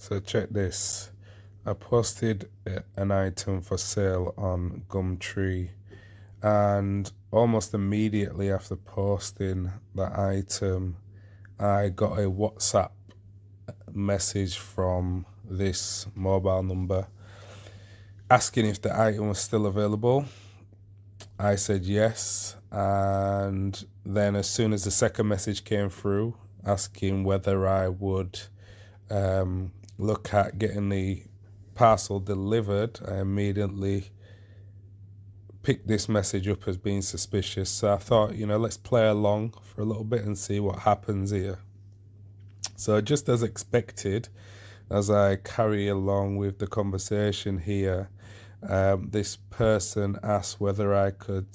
So check this. I posted an item for sale on Gumtree, and almost immediately after posting the item, I got a WhatsApp message from this mobile number asking if the item was still available. I said yes, and then as soon as the second message came through asking whether I would look at getting the parcel delivered, I immediately picked this message up as being suspicious. So I thought, let's play along for a little bit and see what happens here. So just as expected, as I carry along with the conversation here, this person asked whether I could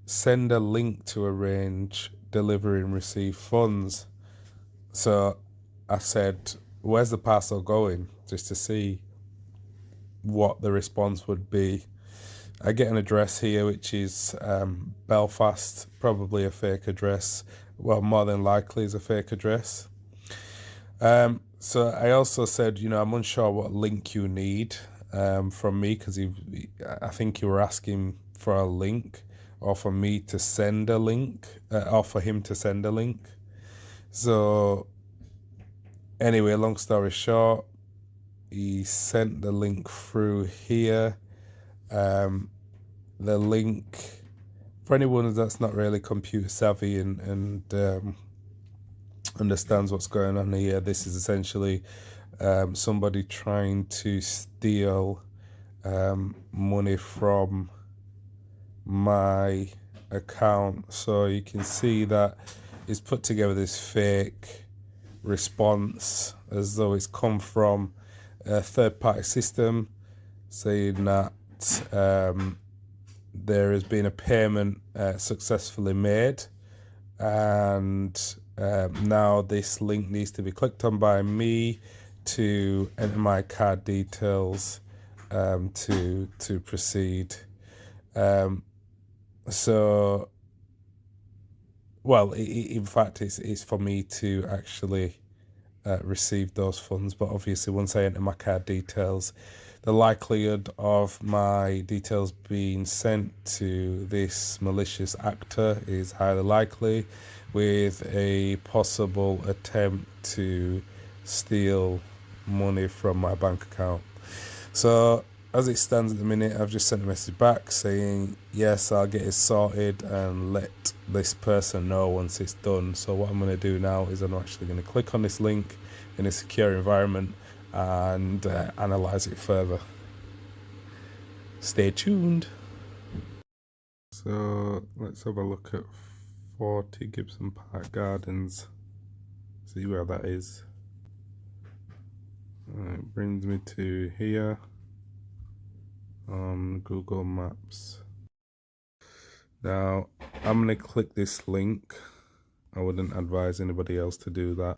send a link to arrange delivery and receive funds. So I said, where's the parcel going? Just to see what the response would be. I get an address here, which is Belfast, probably a fake address. Well, more than likely is a fake address. So I also said, I'm unsure what link you need from me, because I think you were asking for a link, or for me to send a link, or for him to send a link. So anyway, long story short, he sent the link through here. The link, for anyone that's not really computer savvy and understands what's going on here, this is essentially somebody trying to steal money from my account. So you can see that he's put together this fake response as though it's come from a third-party system, saying that there has been a payment successfully made, and now this link needs to be clicked on by me to enter my card details to proceed. So, well, in fact, it's for me to actually receive those funds. But obviously, once I enter my card details, the likelihood of my details being sent to this malicious actor is highly likely, with a possible attempt to steal money from my bank account. So as it stands at the minute, I've just sent a message back saying, yes, I'll get it sorted and let this person know once it's done. So what I'm going to do now is I'm actually going to click on this link in a secure environment and analyze it further. Stay tuned. So let's have a look at 40 Gibson Park Gardens, see where that is. It brings me to here on Google Maps. Now I'm going to click this link. I wouldn't advise anybody else to do that.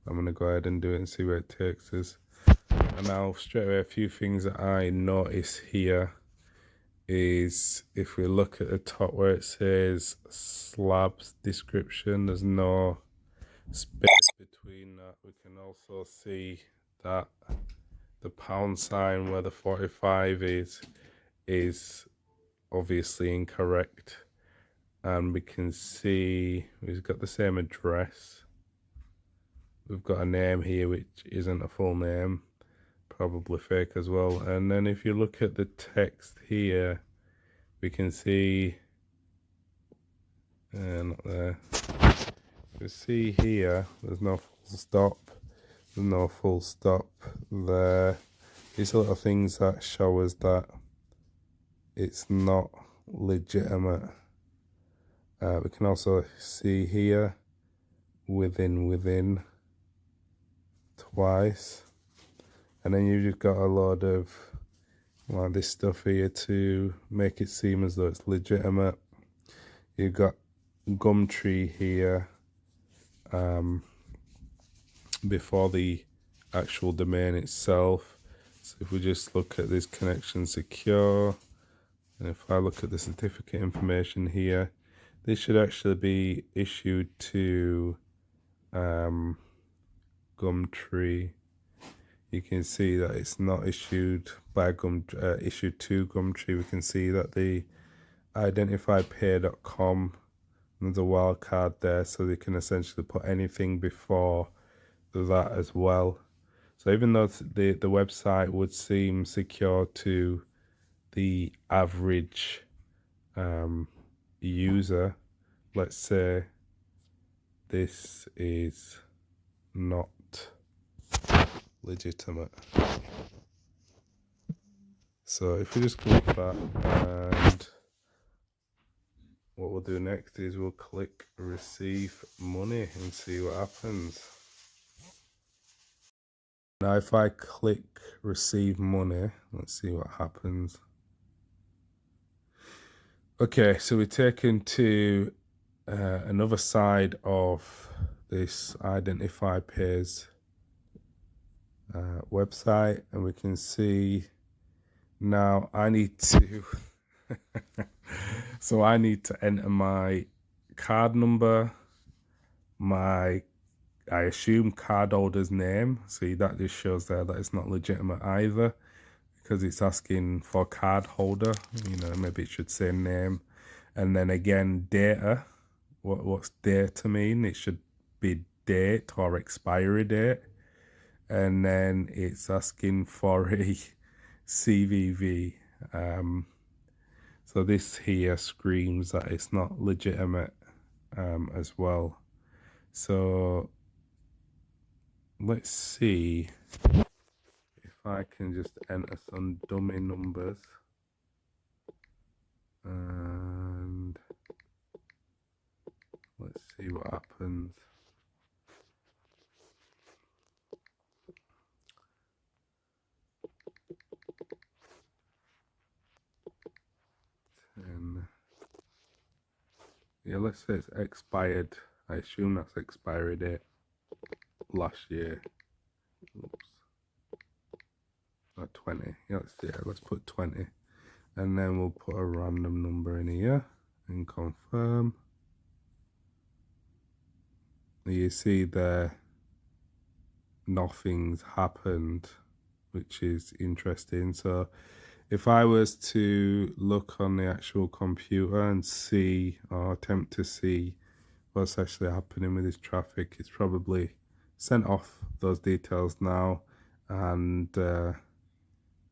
I'm going to go ahead and do it and see where it takes us. And now straight away, a few things that I notice here is, if we look at the top where it says slabs description, there's no space between that. We can also see that the pound sign where the 45 is obviously incorrect, and we can see we've got the same address. We've got a name here which isn't a full name, probably fake as well. And then if you look at the text here, we can see not there. You see here, there's no full stop. There's no full stop there. These are little things that show us that it's not legitimate. We can also see here within twice, and then you've just got a load of this stuff here to make it seem as though it's legitimate. You've got Gumtree here before the actual domain itself. So if we just look at this connection secure, and if I look at the certificate information here, this should actually be issued to Gumtree. you can see that it's not issued by issued to Gumtree. We can see that the identifiedpay.com, there's a wildcard there, so they can essentially put anything before that as well. So even though the website would seem secure to the average user, let's say this is not legitimate. So if we just click that, and what we'll do next is we'll click receive money and see what happens. Now if I click receive money, let's see what happens. Okay, so we're taken to another side of this Identify Pays website, and we can see now I need to so I need to enter my card number, I assume cardholder's name. See, that just shows there that it's not legitimate either, because it's asking for cardholder. You know, maybe it should say name. And then again, data. What's data mean? It should be date or expiry date. And then it's asking for a CVV. So this here screams that it's not legitimate as well. So let's see if I can just enter some dummy numbers, and let's see what happens. And yeah, let's say it's expired. I assume that's expiry date last year. Oops. 20. Yeah, let's put 20. And then we'll put a random number in here and confirm. You see there, nothing's happened, which is interesting. So if I was to look on the actual computer and see, or attempt to see what's actually happening with this traffic, it's probably sent off those details now, and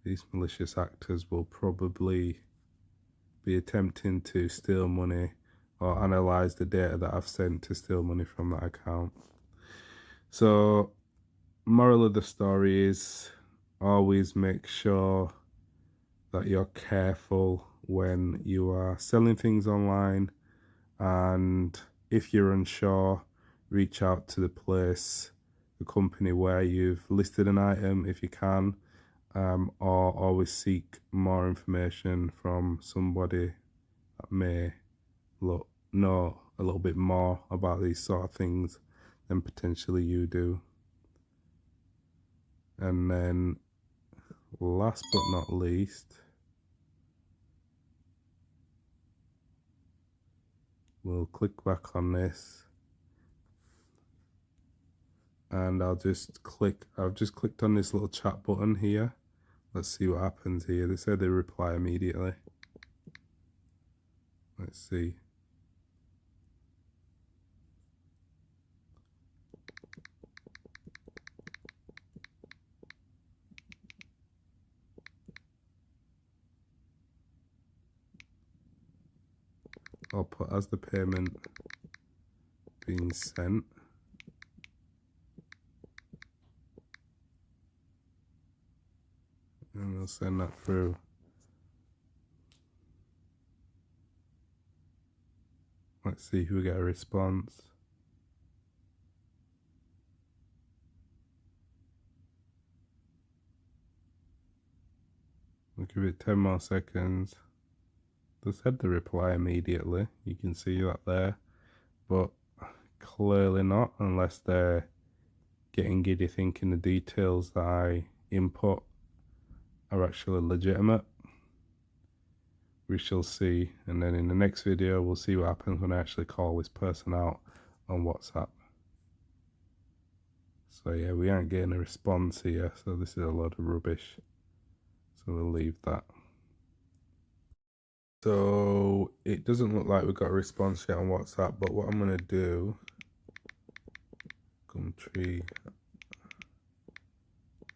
these malicious actors will probably be attempting to steal money or analyze the data that I've sent to steal money from that account. So moral of the story is, always make sure that you're careful when you are selling things online, and if you're unsure, reach out to the company where you've listed an item if you can, or always seek more information from somebody that may know a little bit more about these sort of things than potentially you do. And then last but not least, we'll click back on this, and I've just clicked on this little chat button here. Let's see what happens here. They said they reply immediately. Let's see. I'll put as the payment being sent. And we'll send that through. Let's see if we get a response. We'll give it 10 more seconds. They said the reply immediately. You can see that there. But clearly not, unless they're getting giddy thinking the details that I input are actually legitimate. We shall see, and then in the next video we'll see what happens when I actually call this person out on WhatsApp. So So yeah, we aren't getting a response here, so this is a lot of rubbish. So we'll leave that. So it doesn't look like we've got a response yet on WhatsApp, but what I'm gonna do, Gumtree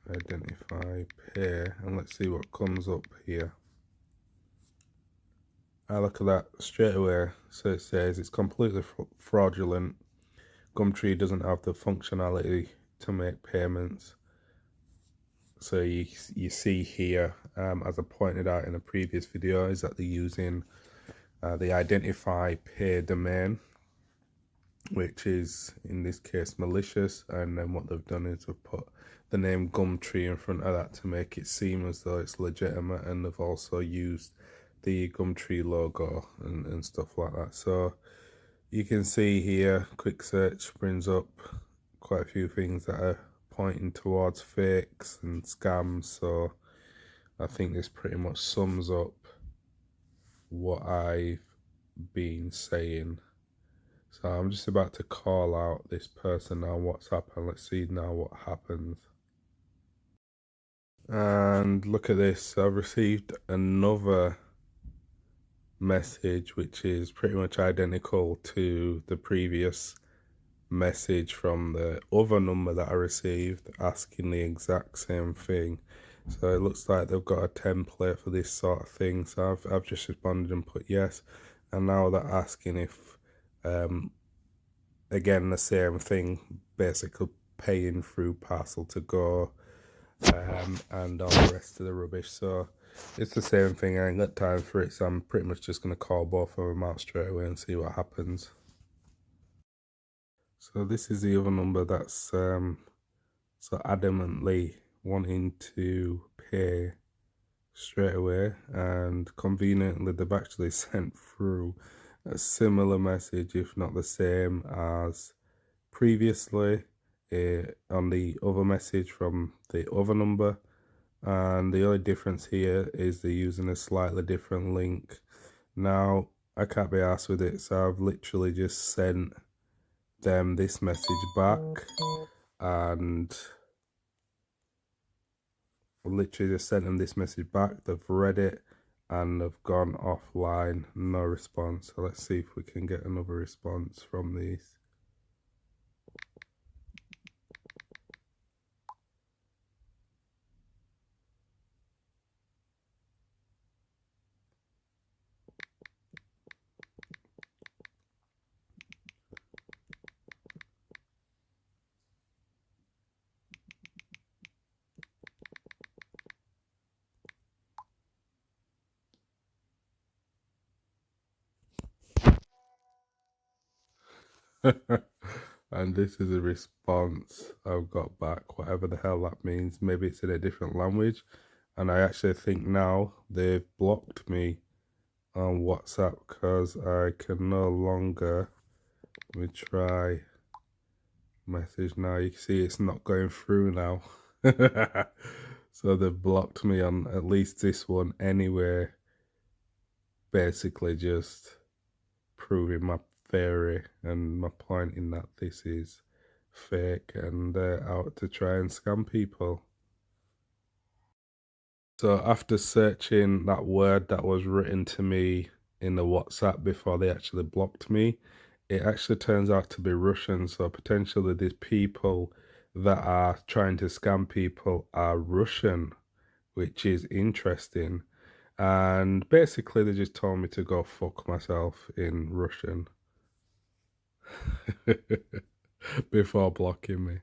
identify pair, and let's see what comes up here. I look at that straight away. So it says it's completely fraudulent. Gumtree doesn't have the functionality to make payments. So you see here, as I pointed out in a previous video, is that they're using the identify pair domain, which is in this case malicious, and then what they've done is they've put the name Gumtree in front of that to make it seem as though it's legitimate, and they've also used the Gumtree logo and stuff like that. So you can see here, quick search brings up quite a few things that are pointing towards fakes and scams. So I think this pretty much sums up what I've been saying. So I'm just about to call out this person on WhatsApp, and let's see now what happens. And look at this, I've received another message which is pretty much identical to the previous message from the other number that I received, asking the exact same thing. So it looks like they've got a template for this sort of thing. So I've just responded and put yes, and now they're asking if again the same thing, basically paying through Parcel to Go and all the rest of the rubbish. So it's the same thing. I ain't got time for it, so I'm pretty much just going to call both of them out straight away and see what happens. So this is the other number that's so adamantly wanting to pay straight away, and conveniently they've actually sent through a similar message, if not the same as previously on the other message from the other number. And the only difference here is they're using a slightly different link. Now I can't be arsed with it, so I've literally just sent them this message back, and I literally just sent them this message back. They've read it and they've gone offline. No response. So let's see if we can get another response from these. And this is a response I've got back, whatever the hell that means. Maybe it's in a different language. And I actually think now they've blocked me on WhatsApp because I can no longer, let me try message now. You can see it's not going through now. So they've blocked me on at least this one anyway, basically just proving my theory and my point in that this is fake and they're out to try and scam people. So after searching that word that was written to me in the WhatsApp before they actually blocked me, it actually turns out to be Russian. So potentially these people that are trying to scam people are Russian, which is interesting. And basically they just told me to go fuck myself in Russian before blocking me.